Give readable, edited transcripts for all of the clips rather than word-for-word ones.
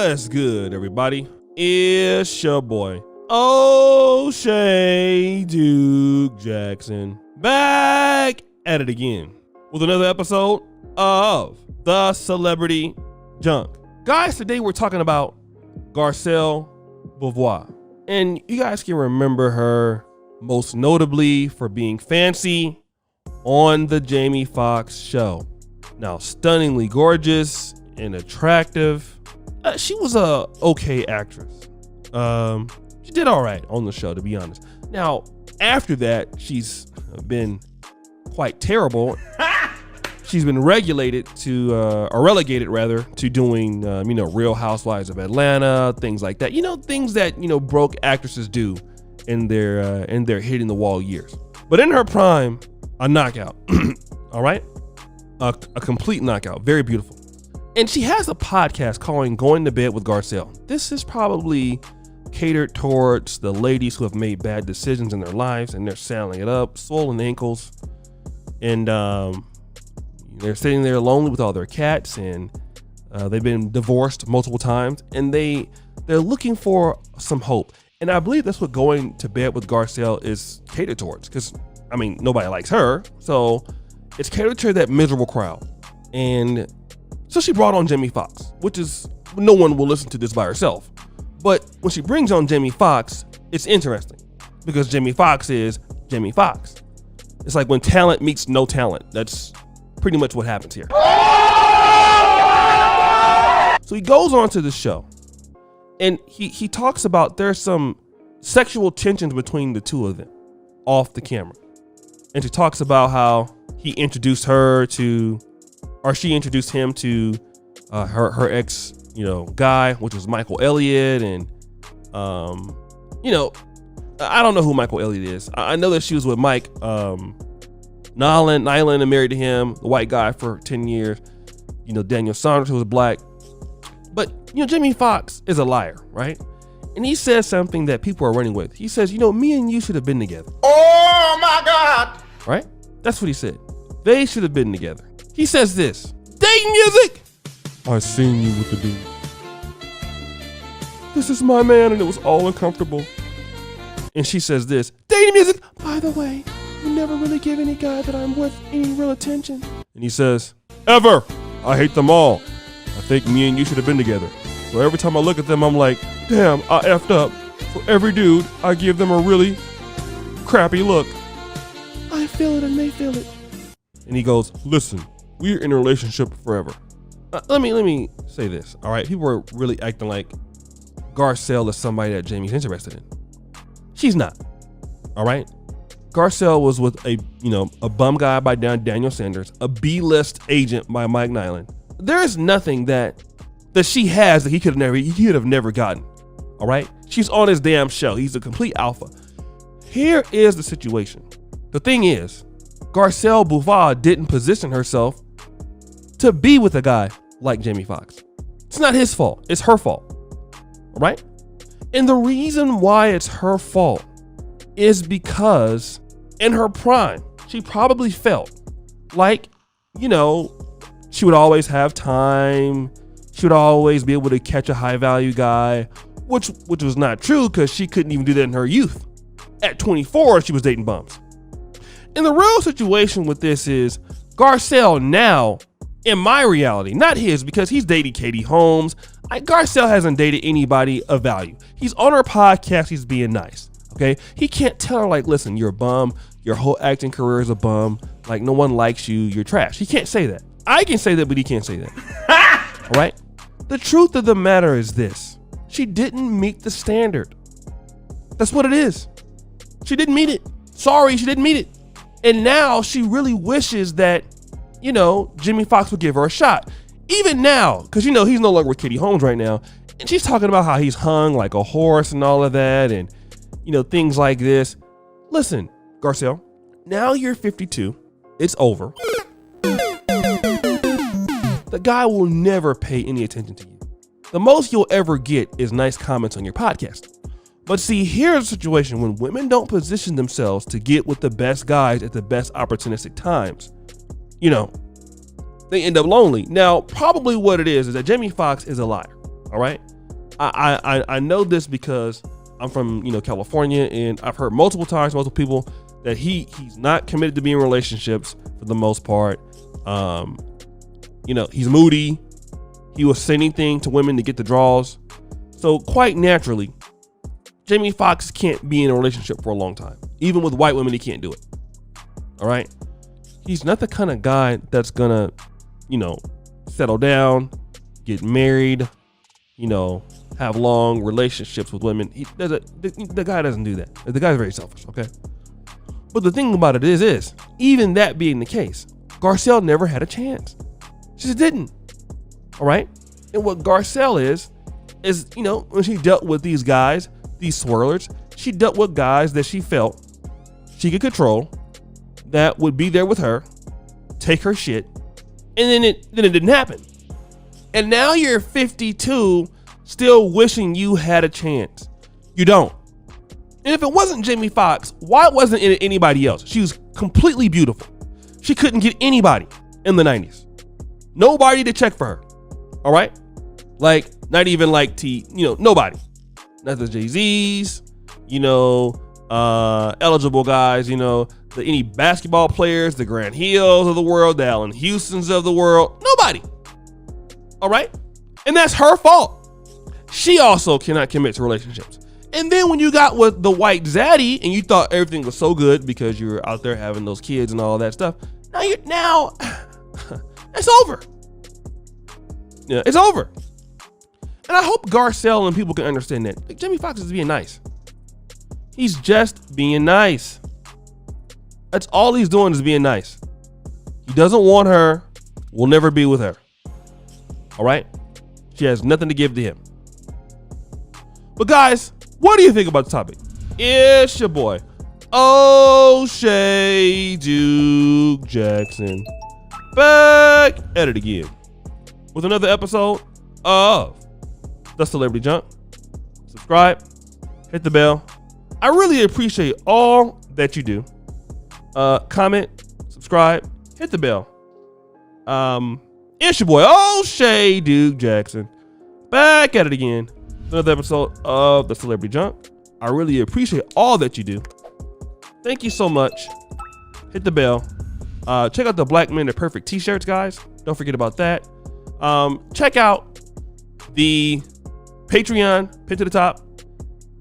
What's good, everybody? It's your boy, O'Shea Duke Jackson, back at it again with another episode of The Celebrity Junk. Guys, today we're talking about Garcelle Beauvais. And you guys can remember her most notably for being fancy on the Jamie Foxx Show. Now, stunningly gorgeous and attractive. She was a okay actress. She did all right on the show, to be honest. Now, after that, she's been quite terrible. She's been relegated to doing, Real Housewives of Atlanta, things like that. Things that, broke actresses do in their hitting the wall years. But in her prime, a knockout, all right? A complete knockout, very beautiful. And she has a podcast calling Going to Bed with Garcelle. This is probably catered towards the ladies who have made bad decisions in their lives and they're saddling it up, swollen ankles, and they're sitting there lonely with all their cats, and they've been divorced multiple times, and they're looking for some hope. And I believe that's what Going to Bed with Garcelle is catered towards, because nobody likes her, so it's catered to that miserable crowd. And so she brought on Jamie Foxx, which is, no one will listen to this by herself. But when she brings on Jamie Foxx, it's interesting because Jamie Foxx is Jamie Foxx. It's like when talent meets no talent. That's pretty much what happens here. So he goes on to the show and he talks about there's some sexual tensions between the two of them off the camera. And she talks about how he introduced her to, or she introduced him to her ex, guy, which was Michael Elliot. And, I don't know who Michael Elliot is. I know that she was with Mike Nyland and married to him, the white guy, for 10 years. Daniel Saunders, who was black. But, Jamie Foxx is a liar, right? And he says something that people are running with. He says, me and you should have been together. Oh my God. Right? That's what he said. They should have been together. He says this, dating music. I seen you with the dude. This is my man, and it was all uncomfortable. And she says this, dating music. By the way, you never really give any guy that I'm with any real attention. And he says, ever. I hate them all. I think me and you should have been together. So every time I look at them, I'm like, damn, I effed up. For every dude, I give them a really crappy look. I feel it and they feel it. And he goes, listen, we're in a relationship forever. Let me say this, all right? People are really acting like Garcelle is somebody that Jamie's interested in. She's not, all right? Garcelle was with a bum guy by Daniel Sanders, a B-list agent by Mike Nyland. There is nothing that she has that he could have never gotten, all right? She's on his damn show. He's a complete alpha. Here is the situation. The thing is, Garcelle Beauvais didn't position herself to be with a guy like Jamie Foxx. It's not his fault. It's her fault. All right? And the reason why it's her fault is because in her prime, she probably felt like, she would always have time. She would always be able to catch a high value guy, which was not true because she couldn't even do that in her youth. At 24, she was dating bums. And the real situation with this is Garcelle now, in my reality, not his, because he's dated Katie Holmes. Garcelle hasn't dated anybody of value. He's on her podcast. He's being nice. Okay. He can't tell her like, listen, you're a bum. Your whole acting career is a bum. Like no one likes you. You're trash. He can't say that. I can say that, but he can't say that. All right. The truth of the matter is this. She didn't meet the standard. That's what it is. She didn't meet it. Sorry, she didn't meet it. And now she really wishes that, Jamie Foxx would give her a shot. Even now, because, he's no longer with Katie Holmes right now. And she's talking about how he's hung like a horse and all of that. And, things like this. Listen, Garcelle, now you're 52. It's over. The guy will never pay any attention to you. The most you'll ever get is nice comments on your podcast. But see, here's a situation when women don't position themselves to get with the best guys at the best opportunistic times. They end up lonely. Now, probably what it is that Jamie Foxx is a liar. All right. I know this because I'm from, California, and I've heard multiple times, multiple people that he's not committed to being in relationships for the most part. He's moody. He will say anything to women to get the draws. So quite naturally, Jamie Foxx can't be in a relationship for a long time. Even with white women, he can't do it. All right. He's not the kind of guy that's gonna, settle down, get married, have long relationships with women. The guy doesn't do that. The guy's very selfish. Okay. But the thing about it is even that being the case, Garcelle never had a chance. She just didn't. All right. And what Garcelle is, when she dealt with these guys, these swirlers, she dealt with guys that she felt she could control, that would be there with her, take her shit, and then it didn't happen. And now you're 52, still wishing you had a chance. You don't. And if it wasn't Jamie Foxx, why wasn't it anybody else? She was completely beautiful. She couldn't get anybody in the 90s. Nobody to check for her. All right? Like, not even like nobody. Not the Jay-Z's, eligible guys, any basketball players, the Grant Hills of the world, the Allen Houstons of the world. Nobody. All right? And that's her fault. She also cannot commit to relationships. And then when you got with the white zaddy and you thought everything was so good because you were out there having those kids and all that stuff, now it's over. Yeah, it's over. And I hope Garcelle and people can understand that. Like, Jamie Foxx is being nice. He's just being nice. That's all he's doing is being nice. He doesn't want her, will never be with her. All right? She has nothing to give to him. But guys, what do you think about the topic? It's your boy, O'Shea Duke Jackson, back at it again with another episode of The Celebrity Junk. Subscribe, hit the bell. I really appreciate all that you do. Comment, subscribe, hit the bell. It's your boy, O'Shea Duke Jackson, back at it again. Another episode of The Celebrity Junk. I really appreciate all that you do. Thank you so much. Hit the bell. Check out the Black Men Are Perfect t-shirts, guys. Don't forget about that. Check out the Patreon, pinned to the top.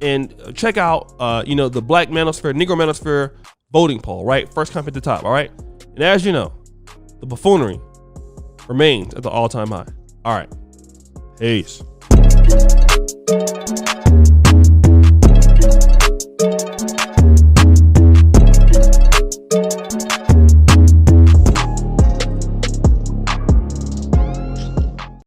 And check out, the Black Manosphere, Negro Manosphere voting poll, right? First come at the top, all right? And as you know, the buffoonery remains at the all-time high. All right. Peace.